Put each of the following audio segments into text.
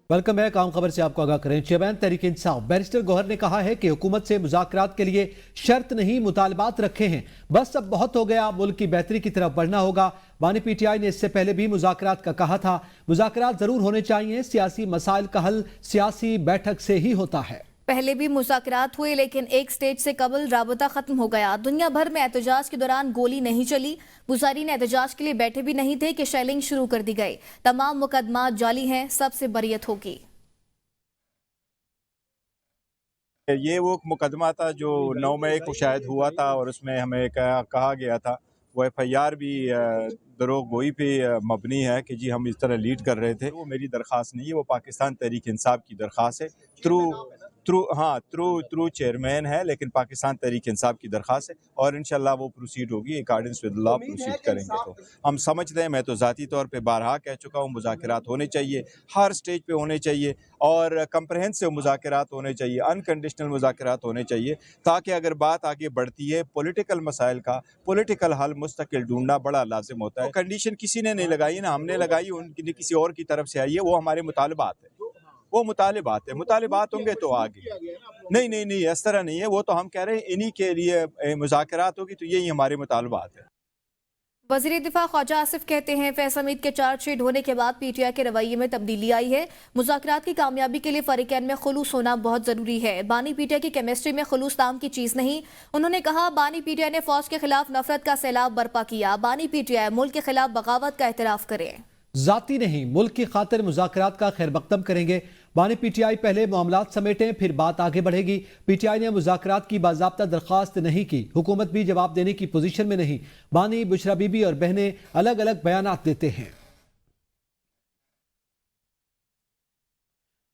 Welcome है। काम खबर से आपको आगाह करें। चेयरमैन तहरीक इंसाफ बैरिस्टर गौहर ने कहा है कि हुकूमत से मुज़ाकरात के लिए शर्त नहीं मुतालबात रखे हैं, बस अब बहुत हो गया, मुल्क की बेहतरी की तरफ बढ़ना होगा। बानी पीटीआई ने इससे पहले भी मुज़ाकरात का कहा था। मुज़ाकरात जरूर होने चाहिए, सियासी मसाइल का हल सियासी बैठक से ही होता है। पहले भी मुज़ाकरात हुए लेकिन एक स्टेज से कबल राबता खत्म हो गया। दुनिया भर में एहतजाज के दौरान गोली नहीं चली। मुजाहिरीन एहतजाज के लिए बैठे भी नहीं थे कि शेलिंग शुरू कर दी गई। तमाम मुकदमा जाली हैं, सबसे बरियत होगी। ये वो मुकदमा था जो 9 मई को शायद हुआ था और उसमें हमें कहा गया था, वो FIR भी दरोग गोई पे मबनी है कि जी हम इस तरह लीड कर रहे थे। वो मेरी दरख्वास्त नहीं है, वो पाकिस्तान तहरीक इंसाफ की दरख्वास्त है। थ्रू चेयरमैन है, लेकिन पाकिस्तान तहरीक इंसाफ की दरख्वास्त है और इंशाल्लाह वो प्रोसीड होगी, अकॉर्डिंग विद लॉ प्रोसीड करेंगे। तो हम समझते हैं, मैं तो ज़ाती तौर पे बारहा कह चुका हूँ, मुज़ाकरात होने चाहिए, हर स्टेज पे होने चाहिए और कंप्रहेंसिव मुज़ाकरात होने चाहिए, अनकंडीशनल मुज़ाकरात होने चाहिए, ताकि अगर बात आगे बढ़ती है पॉलिटिकल मसाइल का पॉलिटिकल हल मुस्तकिल ढूंढना बड़ा लाजिम होता है। कंडीशन किसी ने नहीं लगाई ना, हमने लगाई, उनकी किसी और की तरफ से आई है। वो हमारे मुतालबात है, वो मुतालिबात है, मुतालिबात होंगे तो आगे। नहीं, इस तरह नहीं है। वो तो हम कह रहे हैं इन्हीं के लिए मुज़ाकरात होगी, तो यही हमारे मुतालबात है। वज़ीर दिफा ख्वाजा आसिफ कहते हैं फैज़ हमीद के चार्जशीट होने के बाद PTI के रवैये में तब्दीली आई है। मुज़ाकरात की कामयाबी के लिए फरीकैन में खुलूस होना बहुत ज़रूरी है। बानी PTI की केमिस्ट्री में खुलूस नाम की चीज़ नहीं। उन्होंने कहा बानी PTI ने फौज के खिलाफ नफरत का सैलाब बर्पा किया। बानी PTI मुल्क के खिलाफ बगावत का एतराफ़ करे। जाती नहीं, मुल्क की खातिर मुज़ाकरात का खैर मकदम करेंगे। बानी PTI पहले मामलात समेटें, फिर बात आगे बढ़ेगी। PTI ने मुज़ाकरात की बाज़ाब्ता दरख्वास्त नहीं की, हुकूमत भी जवाब देने की पोजीशन में नहीं। बानी, बुशरा बीबी और बहनें अलग अलग बयानात देते हैं।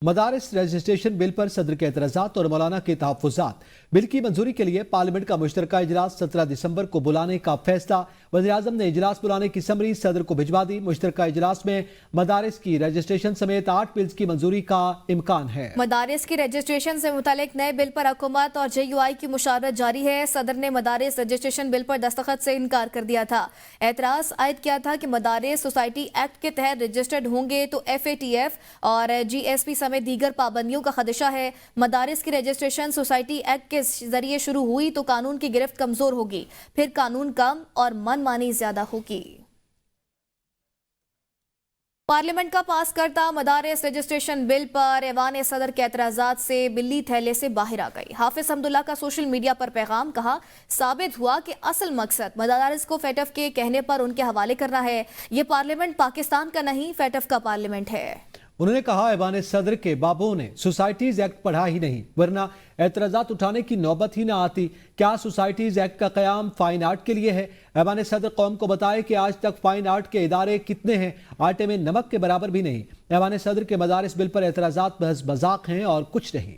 मदारिस रजिस्ट्रेशन बिल पर सदर के एतराज़ात और मौलाना के तहफ़्फ़ुज़ात। बिल की मंजूरी के लिए पार्लियामेंट का मुश्तरका इजलास 17 दिसंबर को बुलाने का फैसला। वज़ीर-ए-आज़म ने इजलास बुलाने की समरी सदर को भिजवा दी। मुश्तरका इजलास में मदारिस की रजिस्ट्रेशन समेत 8 बिल्स की मंजूरी का इम्कान है। मदारिस की रजिस्ट्रेशन से मुतालिक नए बिल पर हुकूमत और JUI की मुशावरत जारी है। सदर ने मदारिस रजिस्ट्रेशन बिल पर दस्तखत से इनकार कर दिया था। एतराज़ आयद किया था कि मदारिस सोसाइटी एक्ट के तहत रजिस्टर्ड होंगे तो FATF और GSP समेत दीगर पाबंदियों का खदशा है। मदारिस की रजिस्ट्रेशन सोसाइटी एक्ट के जरिए शुरू हुई तो कानून की गिरफ्त कमजोर होगी, फिर कानून कम और मनमानी ज्यादा होगी। पार्लियामेंट का पास करता मदारिस रजिस्ट्रेशन बिल पर ऐवान सदर के एतराजात से बिल्ली थैले से बाहर आ गई। हाफिज हमदुल्ला का सोशल मीडिया पर पैगाम, कहा साबित हुआ कि असल मकसद मदारिस को FATF के कहने पर उनके हवाले करना है। ये पार्लियामेंट पाकिस्तान का नहीं, FATF का पार्लियामेंट है। उन्होंने कहा ऐवान सदर के बाबुओं ने सोसाइटीज एक्ट पढ़ा ही नहीं, वरना एतराजात उठाने की नौबत ही ना आती। क्या सोसाइटीज एक्ट का कयाम फाइन आर्ट के लिए है? ऐवान सदर कौम को बताए कि आज तक फाइन आर्ट के इदारे कितने हैं, आटे में नमक के बराबर भी नहीं। ऐवान सदर के मदारिस बिल पर एतराजात बहस मजाक हैं और कुछ नहीं।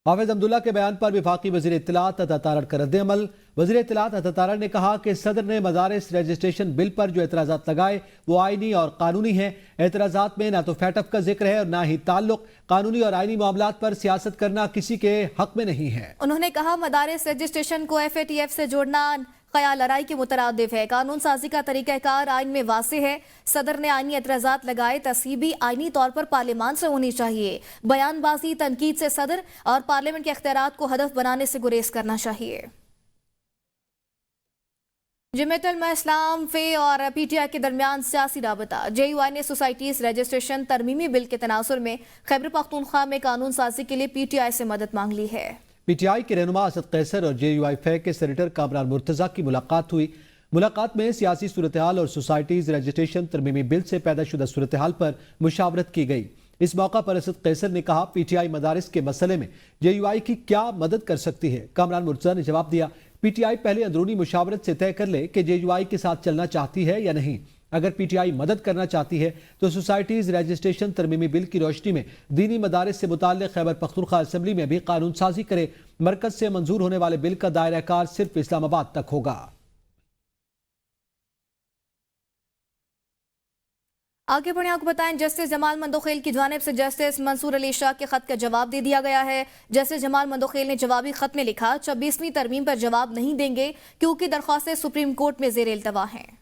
हाफिज अब्दुल्ला के बयान पर वफाकी वज़ीर इत्तलात अता तारड़ का रद्द-ए-अमल। वज़ीर इत्तलात अता तारड़ ने कहा कि सदर ने मदारिस रजिस्ट्रेशन बिल पर जो एतराज़ात लगाए वो आईनी और कानूनी हैं। एतराज़ात में ना तो FATF का जिक्र है और ना ही ताल्लुक। कानूनी और आईनी मामलात पर सियासत करना किसी के हक में नहीं है। उन्होंने कहा मदारिस रजिस्ट्रेशन को FATF से जोड़ना ख्याल लड़ाई के मुतरादिफ है। कानून साजी का तरीक़ाकार आइन में वाज़ेह है। सदर ने आइनी एतराज़ात लगाए, तस्हीबी आइनी तौर पर पार्लियामान से होनी चाहिए। बयानबाजी तनकीद से सदर और पार्लियामेंट के इख्तियारात को हदफ बनाने से गुरेज करना चाहिए। जमात इस्लाम फे और PTI के दरमियान सियासी राबता। JUI ने सोसाइटीज रजिस्ट्रेशन तरमीमी बिल के तनासुर में खैबर पख्तूनख्वा में कानून साजी के लिए PTI से मदद मांग ली है। PTI के रहनुमा असद कैसर और JUI फे के सेनेटर कामरान मुर्तज़ा की मुलाकात हुई। मुलाकात में सियासी सूरत हाल और सोसाइटीज रजिस्ट्रेशन तरमीमी बिल से पैदा शुदा सूरत हाल पर मुशावरत की गई। इस मौका पर असद कैसर ने कहा PTI मदारिस के मसले में JUI की क्या मदद कर सकती है। कामरान मुर्तज़ा ने जवाब दिया PTI पहले अंदरूनी मुशावरत से तय कर ले कि JUI के साथ चलना चाहती है या नहीं। अगर PTI मदद करना चाहती है तो सोसाइटीज रजिस्ट्रेशन तरमीमी बिल की रोशनी में दीनी मदारिस से मुताल्लिक़ खैबर पख्तूनख्वा असेंबली में भी कानून साजी करे। मरकज से मंजूर होने वाले बिल का दायरा कार सिर्फ इस्लामाबाद तक होगा। आगे बढ़े आपको बताएं, जस्टिस जमाल मंदोखेल की जानिब से जस्टिस मंसूर अली शाह के खत का जवाब दे दिया गया है। जस्टिस जमाल मंदोखेल ने जवाबी खत में लिखा 26वीं तरमीम पर जवाब नहीं देंगे क्योंकि दरख्वास्तें सुप्रीम कोर्ट में ज़ेर इल्तवा हैं।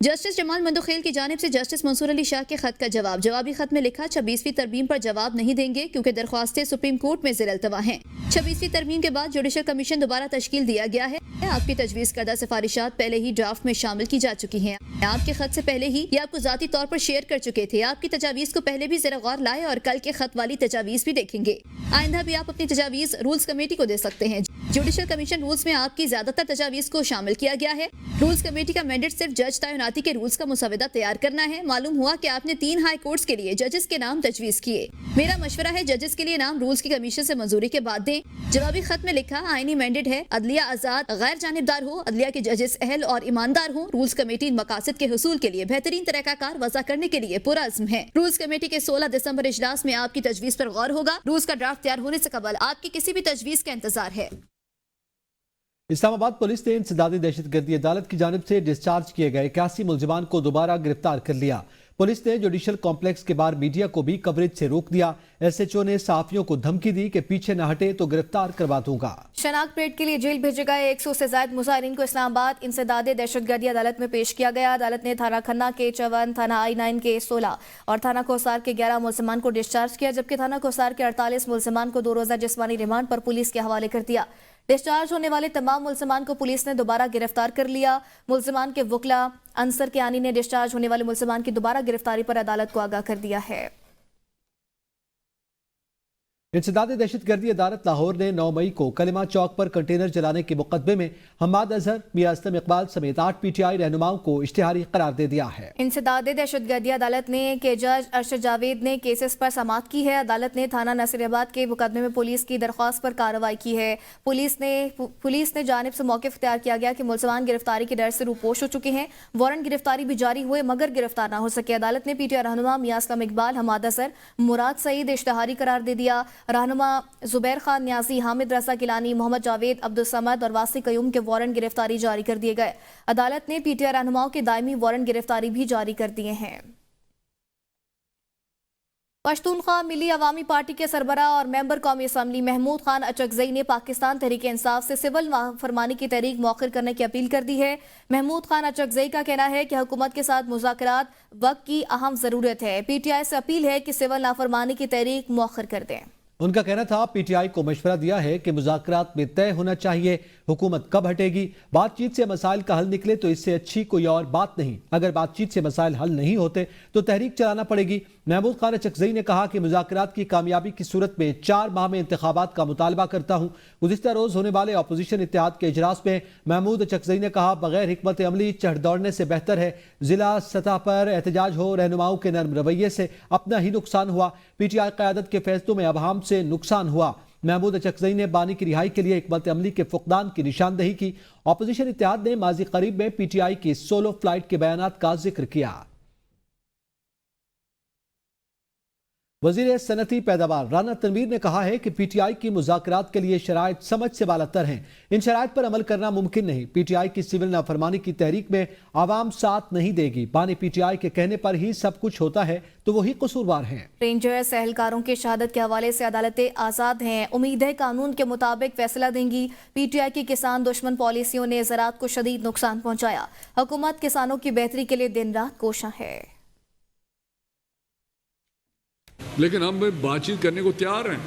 جسٹس جمال مندوخیل کی جانب سے جسٹس منصور علی شاہ کے خط کا جواب. جوابی خط میں لکھا 26ویں ترمیم پر جواب نہیں دیں گے کیونکہ درخواستیں سپریم کورٹ میں زیر التوا ہیں. 26ویں ترمیم کے بعد جوڈیشل کمیشن دوبارہ تشکیل دیا گیا ہے. آپ کی تجویز کردہ سفارشات پہلے ہی ڈرافٹ میں شامل کی جا چکی ہیں. آپ کے خط سے پہلے ہی یہ آپ کو ذاتی طور پر شیئر کر چکے تھے. آپ کی تجاویز کو پہلے بھی ذرا غور لائے اور کل کے خط والی تجاویز بھی دیکھیں گے. آئندہ بھی آپ اپنی تجاویز رولز کمیٹی کو دے سکتے ہیں. جوڈیشل کمیشن رولز میں آپ کی زیادہ تر تجاویز کو شامل کیا گیا ہے. رولز کمیٹی کا مینڈیٹ صرف جج تعیناتی کے رولز کا مسودہ تیار کرنا ہے. معلوم ہوا کہ آپ نے 3 ہائی کورٹس کے لیے ججز کے نام تجویز کیے. میرا مشورہ ہے ججز کے لیے نام رولز کی کمیشن سے منظوری کے بعد دیں. جوابی خط میں لکھا آئینی مینڈیٹ ہے عدلیہ آزاد غیر جانبدار ہو, عدلیہ کے ججز اہل اور ایماندار ہوں. رولز کمیٹی ان مقاصد کے حصول کے لیے بہترین طریقہ کار وضع کرنے کے لیے پرعزم ہے. رولز کمیٹی کے 16 دسمبر اجلاس میں آپ کی تجویز پر غور ہوگا. رولز کا ڈرافٹ تیار ہونے سے قبل آپ کی کسی بھی تجویز کا انتظار ہے. اسلام آباد پولیس نے انسدادی دہشت گردی عدالت کی جانب سے ڈسچارج کیے گئے 81 ملزمان کو دوبارہ گرفتار کر لیا. پولیس نے جوڈیشل کمپلیکس کے باہر میڈیا کو بھی کوریج سے روک دیا. ایس ایچ او نے صحافیوں کو دھمکی دی کہ پیچھے نہ ہٹے تو گرفتار کروا دوں گا. شناخت پریڈ کے لیے جیل بھیجے گئے 100 سے زائد مظاہرین کو اسلام آباد انسداد دہشت گردی عدالت میں پیش کیا گیا. عدالت نے تھانہ کھنہ کے 54, تھانہ آئی 9 کے 16 اور تھانہ کوسار کے 11 ملزمان کو ڈسچارج کیا, جبکہ تھانہ کوسار کے 48 ملزمان کو 2 روزہ جسمانی ریمانڈ پر پولیس کے حوالے کر دیا. ڈسچارج ہونے والے تمام ملزمان کو پولیس نے دوبارہ گرفتار کر لیا. ملزمان کے وکلا انصر کیانی نے ڈسچارج ہونے والے ملزمان کی دوبارہ گرفتاری پر عدالت کو آگاہ کر دیا ہے. انسداد دہشت گردی عدالت لاہور نے 9 مئی کو کلمہ چوک پر کنٹینر جلانے کے مقدمے میں حماد اظہر, میاں اسلم اقبال سمیت 8 پی ٹی آئی رہنماؤں کو اشتہاری قرار دے دیا ہے. انسداد دہشت گردی عدالت نے کہ جج ارشد جاوید نے کیسز پر سماعت کی ہے. عدالت نے تھانہ نصیر آباد کے مقدمے میں پولیس کی درخواست پر کارروائی کی ہے. پولیس نے جانب سے موقف اختیار کیا گیا کہ ملزمان گرفتاری کے ڈر سے روپوش ہو چکے ہیں. وارنٹ گرفتاری بھی جاری ہوئے مگر گرفتار نہ ہو سکے. عدالت نے پی ٹی آئی رہنما میاں اسلم اقبال, حماد اظہر, مراد سعید اشتہاری قرار دے دیا. رہنما زبیر خان نیازی, حامد رضا گیلانی, محمد جاوید, عبدالصمد اور واسی قیوم کے وارنٹ گرفتاری جاری کر دیے گئے. عدالت نے پی ٹی آئی رہنماؤں کے دائمی وارنٹ گرفتاری بھی جاری کر دیے ہیں. پشتونخوا ملی عوامی پارٹی کے سربراہ اور ممبر قومی اسمبلی محمود خان اچکزئی نے پاکستان تحریک انصاف سے سول فرمانی کی تحریک مؤخر کرنے کی اپیل کر دی ہے. محمود خان اچکزئی کا کہنا ہے کہ حکومت کے ساتھ مذاکرات وقت کی اہم ضرورت ہے. پی ٹی آئی سے اپیل ہے کہ سول نافرمانی کی تحریک مؤخر کر دیں. ان کا کہنا تھا پی ٹی آئی کو مشورہ دیا ہے کہ مذاکرات میں طے ہونا چاہیے حکومت کب ہٹے گی. بات چیت سے مسائل کا حل نکلے تو اس سے اچھی کوئی اور بات نہیں. اگر بات چیت سے مسائل حل نہیں ہوتے تو تحریک چلانا پڑے گی. محمود خان اچکزئی نے کہا کہ مذاکرات کی کامیابی کی صورت میں 4 ماہ میں انتخابات کا مطالبہ کرتا ہوں. گزشتہ روز ہونے والے اپوزیشن اتحاد کے اجلاس میں محمود اچکزئی نے کہا بغیر حکمت عملی چڑھ دوڑنے سے بہتر ہے ضلع سطح پر احتجاج ہو. رہنماؤں کے نرم رویے سے اپنا ہی نقصان ہوا. پی ٹی آئی قیادت کے فیصلوں میں عوام سے نقصان ہوا. محمود اچکزئی نے بانی کی رہائی کے لیے حکمت عملی کے فقدان کی نشاندہی کی. اپوزیشن اتحاد نے ماضی قریب میں پی ٹی آئی کی سولو فلائٹ کے بیانات کا ذکر کیا. وزیر صنعتی پیداوار رانا تنویر نے کہا ہے کہ پی ٹی آئی کی مذاکرات کے لیے شرائط سمجھ سے بالاتر ہیں. ان شرائط پر عمل کرنا ممکن نہیں. پی ٹی آئی کی سول نافرمانی کی تحریک میں عوام ساتھ نہیں دے گی. بانی پی ٹی آئی کے کہنے پر ہی سب کچھ ہوتا ہے تو وہی قصوروار ہیں. رینجرز اہلکاروں کی شہادت کے حوالے سے عدالتیں آزاد ہیں. امید ہے قانون کے مطابق فیصلہ دیں گی. پی ٹی آئی کی کسان دشمن پالیسیوں نے زراعت کو شدید نقصان پہنچایا. حکومت کسانوں کی بہتری کے لیے دن رات کوشاں ہے. لیکن ہم بات چیت کرنے کو تیار ہیں,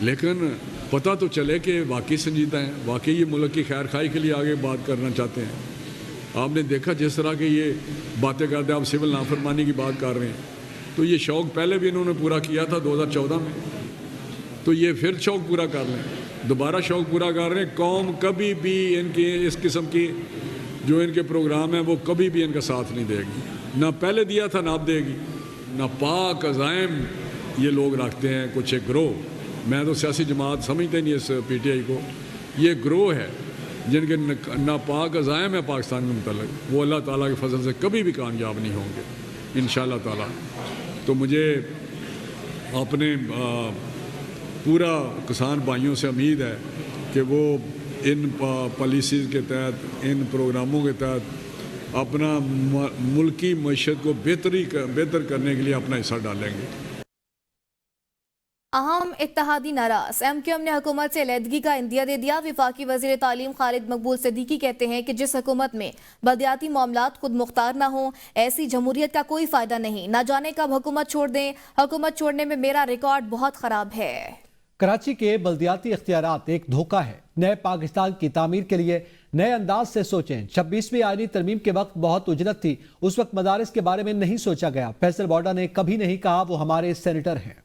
لیکن پتہ تو چلے کہ واقعی سنجیدہ ہیں, واقعی یہ ملک کی خیر خواہی کے لیے آگے بات کرنا چاہتے ہیں. آپ نے دیکھا جس طرح کہ یہ باتیں کرتے ہیں, آپ سول نافرمانی کی بات کر رہے ہیں, تو یہ شوق پہلے بھی انہوں نے پورا کیا تھا 2014 میں, تو یہ پھر شوق پورا کر لیں, دوبارہ شوق پورا کر رہے ہیں. قوم کبھی بھی ان کی اس قسم کی جو ان کے پروگرام ہیں وہ کبھی بھی ان کا ساتھ نہیں دے گی. نہ پہلے دیا تھا نہ اب دے گی. نہ پاک عزائم یہ لوگ رکھتے ہیں, کچھ ایک گروہ, میں تو سیاسی جماعت سمجھتے نہیں اس پی ٹی آئی کو, یہ گروہ ہے جن کے ناپاک عزائم ہے پاکستان کے متعلق, وہ اللہ تعالیٰ کے فضل سے کبھی بھی کامیاب نہیں ہوں گے انشاءاللہ تعالیٰ. تو مجھے اپنے پورا کسان بھائیوں سے امید ہے کہ وہ ان پالیسیز کے تحت, ان پروگراموں کے تحت اپنا ملکی معیشت کو بہتر کرنے کے لیے اپنا حصہ ڈالیں گے. अहम इत्तेहादी नाराज MQM ने हुकूमत से अलहदगी का इंदिया दे दिया। वफाकी वजीर तालीम खालिद मकबूल सिद्दीकी कहते हैं कि जिस हुकूमत में बलदियाती मामलात खुद मुख्तार ना हो, ऐसी जमहूरियत का कोई फायदा नहीं। ना जाने कब हुकूमत छोड़ दें, हुकूमत छोड़ने में मेरा रिकॉर्ड बहुत खराब है। कराची के बल्दियाती इख्तियारात एक धोखा है। नए पाकिस्तान की तामीर के लिए नए अंदाज से सोचें। 26वीं आईनी तरमीम के वक्त बहुत उजरत थी, उस वक्त मदारिस के बारे में नहीं सोचा गया। फैसल बॉर्डर ने कभी नहीं कहा वो हमारे सेनेटर हैं।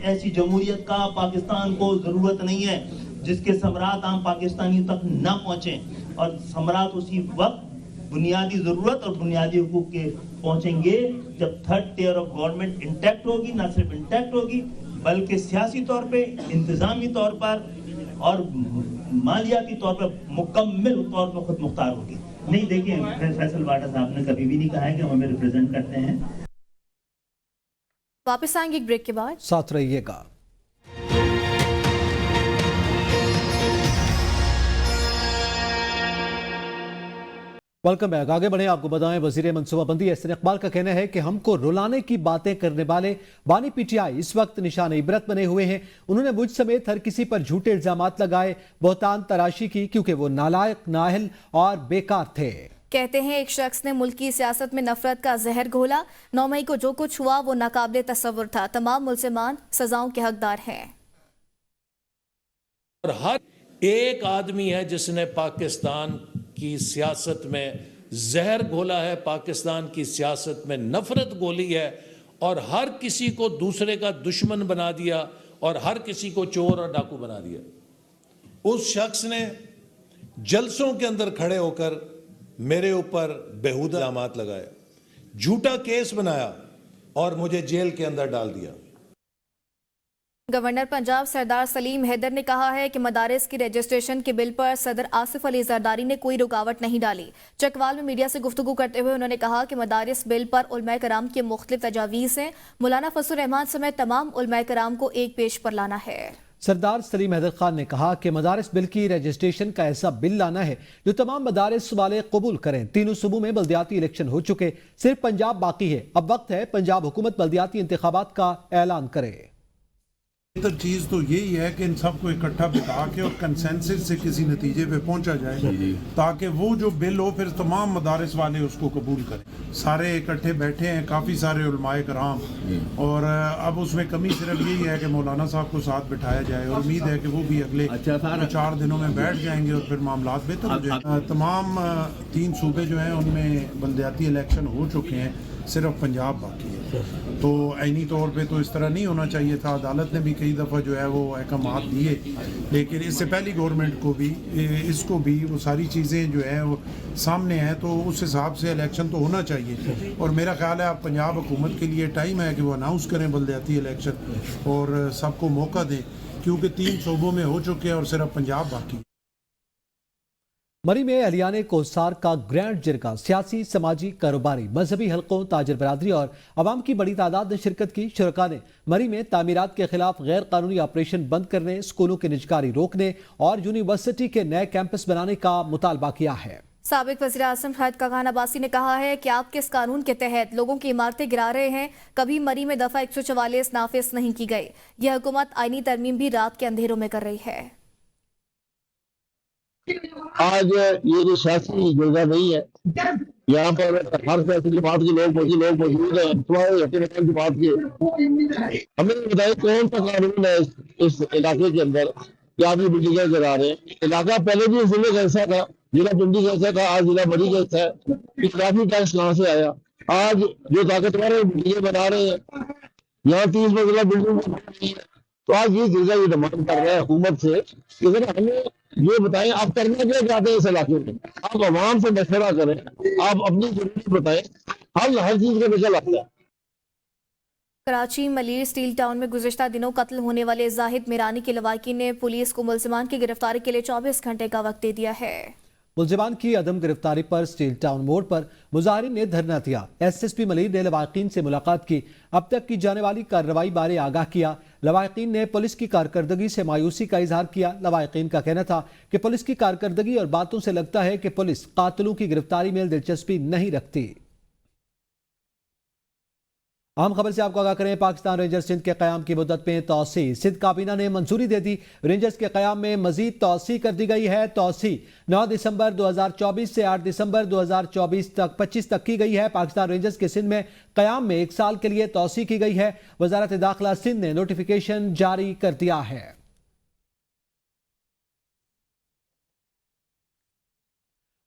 ऐसी जमहूरियत का पाकिस्तान को जरूरत नहीं है जिसके समरात आम पाकिस्तानियों तक न पहुंचे, और समरात उसी वक्त बुनियादी जरूरत और बुनियादी हुकूक के पहुंचेंगे जब third tier of government intact होगी। न सिर्फ इंटैक्ट होगी बल्कि सियासी तौर पे, इंतजामी तौर पर और मालियाती तौर पर मुकम्मल तौर पर खुद मुख्तार होगी। नहीं, देखिए फैसल बाटा साहब ने कभी भी नहीं कहा है कि हम हमें रिप्रेजेंट करते हैं। वापस आएंगे एक ब्रेक के बाद, साथ रहिएगा। Welcome back. आगे बढ़े, आपको बताएं वजीर मनसूबाबंदी एहसन इकबाल का कहना है कि हमको रुलाने की बातें करने वाले बानी PTI इस वक्त निशान इबरत बने हुए हैं। उन्होंने मुझ समेत हर किसी पर झूठे इल्जामात लगाए, बोहतान तराशी की, क्योंकि वो नालायक, नाअहल और बेकार थे। कहते हैं एक शख्स ने मुल्क की सियासत में नफरत का जहर घोला। 9 मई को जो कुछ हुआ वो नाकाबिले तस्वुर था। तमाम मुल्ज़िमान सजाओं के हकदार हैं। और हर एक आदमी है जिसने पाकिस्तान की सियासत में जहर घोला है, पाकिस्तान की सियासत में नफरत घोली है, और हर किसी को दूसरे का दुश्मन बना दिया और हर किसी को चोर और डाकू बना दिया। उस शख्स ने जलसों के अंदर खड़े होकर मेरे ऊपर बेहुदा इल्जामात लगाए, झूठा केस बनाया और मुझे जेल के अंदर डाल दिया। गवर्नर पंजाब सरदार सलीम हैदर ने कहा है कि मदारिस की रजिस्ट्रेशन के बिल पर सदर आसिफ अली जरदारी ने कोई रुकावट नहीं डाली। चकवाल में मीडिया से गुफ्तगू करते हुए उन्होंने कहा कि मदारिस बिल पर उलमाए कराम के मुख्तलिफ तजावीज़ हैं। मौलाना फजल रहमान समेत तमाम उलमाए कराम को एक पेश पर लाना है। सरदार सलीम हैदर खान ने कहा कि मदारिस बिल की रजिस्ट्रेशन का ऐसा बिल लाना है जो तमाम मदारिस वाले कबूल करें। तीनों सूबों में बल्दियाती इलेक्शन हो चुके, सिर्फ पंजाब बाकी है। अब वक्त है पंजाब हुकूमत बल्दियाती इंतखाबात का ऐलान करे। बेहतर चीज़ तो यही है कि इन सबको इकट्ठा बिठा के और कंसेंसस से किसी नतीजे पे पहुंचा जाए, ताकि वो जो बिल हो फिर तमाम मदारिस वाले उसको कबूल करें। सारे इकट्ठे बैठे हैं, काफ़ी सारे उलमाए कराम, और अब उसमें कमी सिर्फ यही है कि मौलाना साहब को साथ बिठाया जाए, और उम्मीद है कि वो भी अगले 4 दिनों में बैठ जाएंगे और फिर मामलात बेहतर हो जाएंगे। तमाम 3 सूबे जो हैं उनमें बल्दियाती इलेक्शन हो चुके हैं, सिर्फ पंजाब बाकी है। तो आईनी तौर पे तो इस तरह नहीं होना चाहिए था। अदालत ने भी कई दफ़ा जो है वो अहकामात दिए, लेकिन इससे पहली गवर्नमेंट को भी, इसको भी वो सारी चीज़ें जो है वो सामने हैं, तो उस हिसाब से इलेक्शन तो होना चाहिए। और मेरा ख्याल है अब पंजाब हुकूमत के लिए टाइम है कि वो अनाउंस करें बल्दियाती इलेक्शन और सबको मौका दें, क्योंकि 3 सूबों में हो चुके हैं और सिर्फ पंजाब बाकी। मरी में अहलियाने कोसार का ग्रैंड जिरगा सियासी, समाजी, कारोबारी, मजहबी हलकों, ताजर बरादरी और अवाम की बड़ी तादाद ने शिरकत की। शुरका ने मरी में तामीरात के खिलाफ गैर कानूनी ऑपरेशन बंद करने, स्कूलों की निजकारी रोकने और यूनिवर्सिटी के नए कैंपस बनाने का मुतालबा किया है। साबिक वज़ीर आज़म शाहिद खान अब्बासी ने कहा है कि आप किस कानून के तहत लोगों की इमारतें गिरा रहे हैं। कभी मरी में दफा 144 नाफिज नहीं की गई। यह हुकूमत आईनी तरमीम भी रात के अंधेरों में कर रही है। आज ये जो सियासी जगह नहीं है, यहाँ पर हर सियासी जमात के लोग मौजूद हैं। तुम्हारे जमात के हमें बताइए कौन सा कानून है इस इलाके के अंदर कि आप ये बिल्डिंगें गिरा रहे हैं। इलाका पहले भी जिले कैसा था, जिला पिंडी कैसा था, आज जिला मरी कैसा है। इखलाफी टैक्स कहाँ से आया? आज जो ताकतवर बिल्डिंगें बना रहे हैं, यहाँ 30 मंजिला बिल्डिंग, तो आज ये जिला ये डिमांड कर रहा है हुकूमत से कि अगर हमें ये बताएं आप करना क्या चाहते हैं इस इलाके में। आप आवाम से मशवरा करें, आप अपनी जरूरत बताएं, हर चीज का निकल आता है। कराची मलिर स्टील टाउन में गुज़िश्ता दिनों कत्ल होने वाले जाहिद मिरानी के लवाकी ने पुलिस को मुल्ज़िमान की गिरफ्तारी के लिए 24 घंटे का वक्त दे दिया है। मुल्ज़िमान की अदम गिरफ्तारी पर स्टील टाउन मोड़ पर मुजाहिरीन ने धरना दिया। SSP मलिर ने लवाकिन से मुलाकात की, अब तक की जाने वाली कार्रवाई बारे आगाह किया। लवाकिन ने पुलिस की कारकर्दगी से मायूसी का इजहार किया। लवाकिन का कहना था कि पुलिस की कारकर्दगी और बातों से लगता है कि पुलिस कातिलों की गिरफ्तारी में दिलचस्पी नहीं रखती। अहम खबर से आपको आगाह करें, पाकिस्तान रेंजर्स सिंध के क़याम की मुद्दत में तौसी। सिंध काबीना ने मंजूरी दे दी। रेंजर्स के क़याम में मजीद तौसी कर दी गई है। तौसी 9 दिसंबर 2024 से 8 दिसंबर 2024 तक 25 तक की गई है। पाकिस्तान रेंजर्स के सिंध में क़याम में 1 साल के लिए तौसी की गई है। वजारत दाखिला सिंध ने नोटिफिकेशन जारी कर दिया है।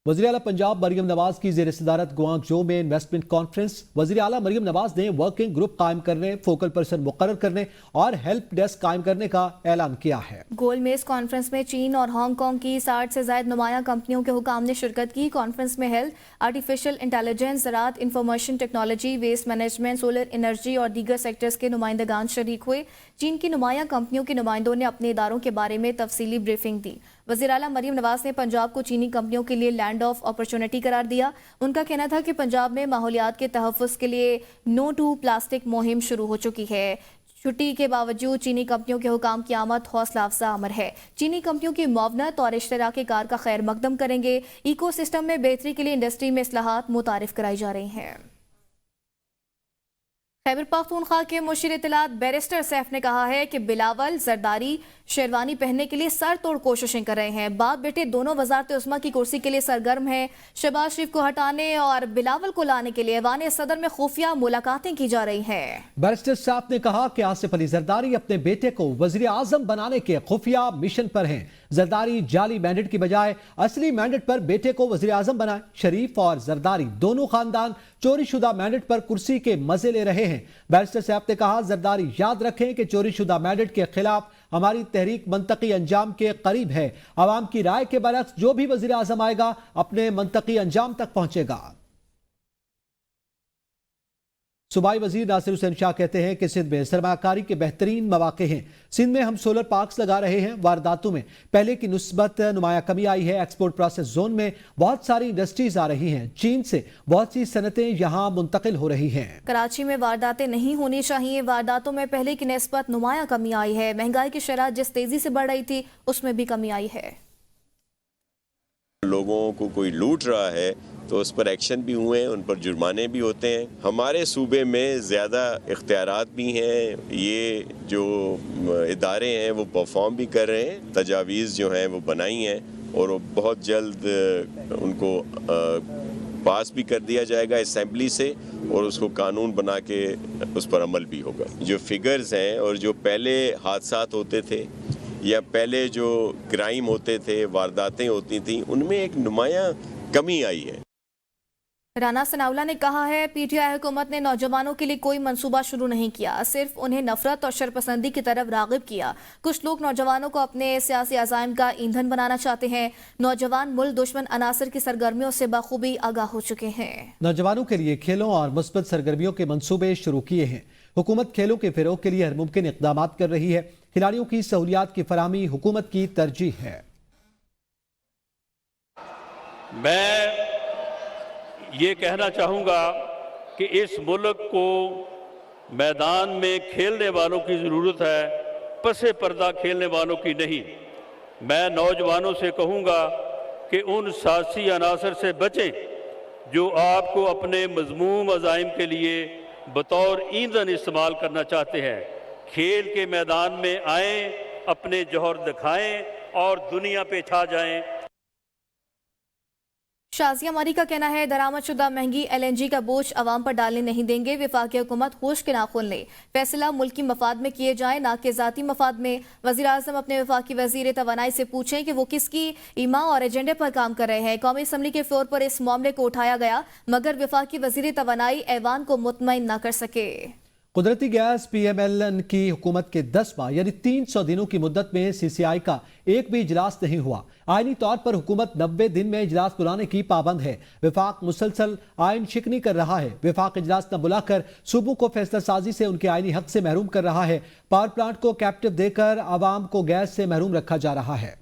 वज़ीर आला पंजाब मरियम नवाज की ज़ेर सदारत गुआंगझो में इन्वेस्टमेंट कॉन्फ्रेंस। वज़ीर आला मरियम नवाज ने वर्किंग ग्रुप कायम करने, फोकल पर्सन मुकर्रर करने और हेल्प डेस्क कायम करने का ऐलान किया है। गोल में इस कॉन्फ्रेंस में चीन और हांगकांग की 60 से ज़ायद नुमाया कंपनियों के हुकाम ने शिरकत की। कॉन्फ्रेंस में हेल्थ, आर्टिफिशियल इंटेलिजेंस, ज़राअत, information technology, waste management, solar energy और दीगर सेक्टर्स के नुमाइंदगान शरीक हुए। चीन की नुमाया कंपनियों के नुमाइंदों ने अपने इदारों के बारे में तफसीली ब्रीफिंग दी। वज़ीर आला मरियम नवाज ने पंजाब को चीनी कंपनियों के लिए लैंड ऑफ अपॉर्चुनिटी करार दिया। उनका कहना था कि पंजाब में माहौलियात के तहफ़्फ़ुज़ के लिए नो टू प्लास्टिक मुहिम शुरू हो चुकी है। छुट्टी के बावजूद चीनी कंपनियों के हुकाम की आमद हौसला अफजा अमर है। चीनी कंपनियों की मुआवनत और इश्तराक कार का खैर मकदम करेंगे। इको सिस्टम में बेहतरी के लिए इंडस्ट्री में इस्लाहात मुतारिफ कराई जा रही हैं। खैबर पख्तूनख्वा के मुशीर इत्तलात बैरिस्टर सैफ ने कहा है कि बिलावल जरदारी शेरवानी पहनने के लिए सर तोड़ कोशिशें कर रहे हैं। बाप बेटे दोनों वजारत उस्मा की कुर्सी के लिए सरगर्म हैं। शहबाज शरीफ को हटाने और बिलावल को लाने के लिए ऐवान सदर में खुफिया मुलाकातें की जा रही हैं। बैरिस्टर सैफ ने कहा कि आसिफ अली जरदारी अपने बेटे को वजीर आजम बनाने के खुफिया मिशन पर हैं। जरदारी जाली मैंडेट की बजाय असली मैंडेट पर बेटे को वजीर आजम बनाए। शरीफ और जरदारी दोनों खानदान चोरी शुदा मैंडेट पर कुर्सी के मजे ले रहे हैं। बैरिस्टर सैफ ने कहा, जरदारी याद रखें कि चोरी शुदा मैंडेट के खिलाफ हमारी तहरीक मंतकी अंजाम के करीब है। आवाम की राय के बरक्स जो भी वजीर आजम आएगा अपने मंतकी अंजाम तक पहुंचेगा। सूबाई वजीर नासिर हुसैन शाह कहते हैं कि सिंध में सरमाकारी के बेहतरीन मौके हैं। सिंध में हम सोलर पार्क्स लगा रहे हैं। वारदातों में पहले की निस्बत नुमाया कमी आई है। एक्सपोर्ट प्रोसेस जोन में बहुत सारी इंडस्ट्रीज आ रही हैं। चीन से बहुत सी सनतें यहाँ मुंतकिल हो रही हैं। कराची में वारदातें नहीं होनी चाहिए। वारदातों में पहले की निस्बत नुमाया कमी आई है। महंगाई की शरह जिस तेजी से बढ़ रही थी उसमें भी कमी आई है। लोगों को कोई लूट रहा है तो उस पर एक्शन भी हुए हैं, उन पर जुर्माने भी होते हैं। हमारे सूबे में ज़्यादा इख्तियारात भी हैं। ये जो इदारे हैं वो परफॉर्म भी कर रहे हैं। तजावीज़ जो हैं वो बनाई हैं और वो बहुत जल्द उनको पास भी कर दिया जाएगा असेंबली से और उसको कानून बना के उस पर अमल भी होगा। जो फिगर्स हैं और जो पहले हादसात होते थे या पहले जो क्राइम होते थे, वारदातें होती थी, उनमें एक नुमाया कमी आई है। राना सनाउल्लाह ने कहा है, पीटीआई हुकूमत ने नौजवानों के लिए कोई मंसूबा शुरू नहीं किया, सिर्फ उन्हें नफरत और शरपसंदी की तरफ रागिब किया। कुछ लोग नौजवानों को अपने सियासी अज़ाइम का ईंधन बनाना चाहते हैं। नौजवान मुल्क दुश्मन अनासर की सरगर्मियों से बखूबी आगाह हो चुके हैं। नौजवानों के लिए खेलों और मुस्बत सरगर्मियों के मंसूबे शुरू किए हैं। हुकूमत खेलों के फ़रोग़ के लिए हर मुमकिन इक़दाम कर रही है। खिलाड़ियों की सहूलियात की फराहमी हुकूमत की तरजीह है। मैं ये कहना चाहूँगा कि इस मुल्क को मैदान में खेलने वालों की ज़रूरत है, पसे पर्दा खेलने वालों की नहीं। मैं नौजवानों से कहूँगा कि उन सियासी अनासर से बचें जो आपको अपने मज़मूम अज़ाइम के लिए बतौर ईंधन इस्तेमाल करना चाहते हैं। खेल के मैदान में आएँ, अपने जौहर दिखाएं और दुनिया पे छा जाएं। शाजिया मारी का कहना है, दरामदशुदा महंगी LNG का बोझ आवाम पर डालने नहीं देंगे। वफाकी हुकूमत होश के नाखून ले, फैसला मुल्की मफाद में किए जाए, ना कि ज़ाती मफाद में। वज़ीर आज़म अपने वफाकी वज़ीर तवानाई से पूछें कि वो किसकी ईमा और एजेंडे पर काम कर रहे हैं। कौमी असम्बली के फ्लोर पर इस मामले को उठाया गया, मगर वफाकी वज़ीर तवानाई ऐवान को मुतमईन न कर सके। कुदरती गैस PMLN की हुकूमत के 10 माह यानी 300 दिनों की मुद्दत में CCI का एक भी इजलास नहीं हुआ। आईनी तौर पर हुकूमत 90 दिन में इजलास बुलाने की पाबंद है। विफाक मुसलसल आइन शिकनी कर रहा है। विफाक इजलास न बुलाकर सूबों को फैसला साजी से उनके आईनी हक से महरूम कर रहा है। पावर प्लांट को कैप्टिव देकर आवाम को गैस से महरूम रखा जा रहा है।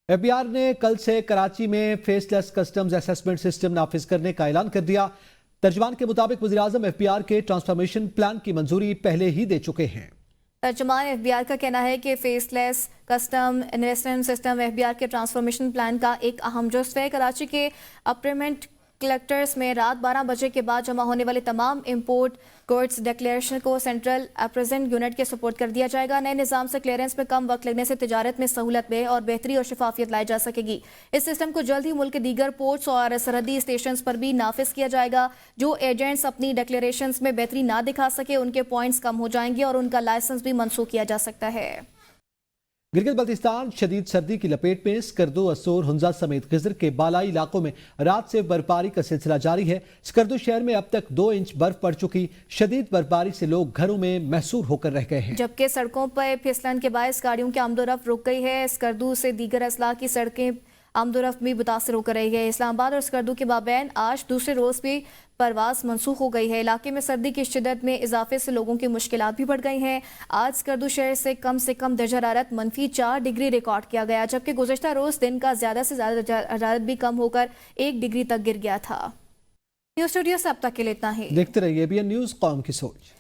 FBI ने कल से कराची में फेसलेस कस्टम्स असेसमेंट सिस्टम नाफिज करने का ऐलान कर दिया। तर्जमान के मुताबिक वज़ीर आज़म FBR के ट्रांसफॉर्मेशन प्लान की मंजूरी पहले ही दे चुके हैं। तर्जमान FBR का कहना है कि faceless custom investment system FBR के ट्रांसफॉर्मेशन प्लान का एक अहम जुज़्व है। कराची के अप्रेमेंट कलेक्टर्स में रात 12 बजे के बाद जमा होने वाले तमाम इंपोर्ट गुड्स डिक्लेरेशन को सेंट्रल अप्रेजेंट यूनिट के सपोर्ट कर दिया जाएगा। नए निज़ाम से क्लियरेंस में कम वक्त लगने से तिजारत में सहूलत में और बेहतरी और शफाफियत लाई जा सकेगी। इस सिस्टम को जल्द ही मुल्क के दीगर पोर्ट्स और सरहदी स्टेशन पर भी नाफिज किया जाएगा। जो एजेंट्स अपनी डिक्लेरेशन में बेहतरी ना दिखा सके उनके पॉइंट्स कम हो जाएंगे और उनका लाइसेंस भी मनसूख किया जा सकता है। गिलगित बल्तिस्तान शदीद सर्दी की लपेट में स्कर्दू, असोर, हुंजा समेत खिज़र के बालाई इलाकों में रात से बर्फबारी का सिलसिला जारी है। स्कर्दू शहर में अब तक 2 इंच बर्फ पड़ चुकी। शदीद बर्फबारी से लोग घरों में महसूर होकर रह गए हैं, जबकि सड़कों पर फिसलन के बायस गाड़ियों की आमदोरफ्त रुक गई है। स्कर्दू से दीगर अजला की सड़कें आमदोरफ्त भी मुतासर होकर रही है। इस्लामाबाद और स्कर्दू के माबैन आज दूसरे रोज भी परवाज मनसूख हो गई है। इलाके में सर्दी की शिद्दत में इजाफे से लोगों की मुश्किलात भी बढ़ गई हैं। आज स्कर्दू शहर से कम दर्जा हरारत -4 डिग्री रिकॉर्ड किया गया, जबकि गुज़श्ता रोज दिन का ज्यादा से ज्यादा हरारत भी कम होकर 1 डिग्री तक गिर गया था। न्यूज़ स्टूडियो से अब तक के लिए इतना ही। देखते रहिए ABN न्यूज़, कौम की सोच।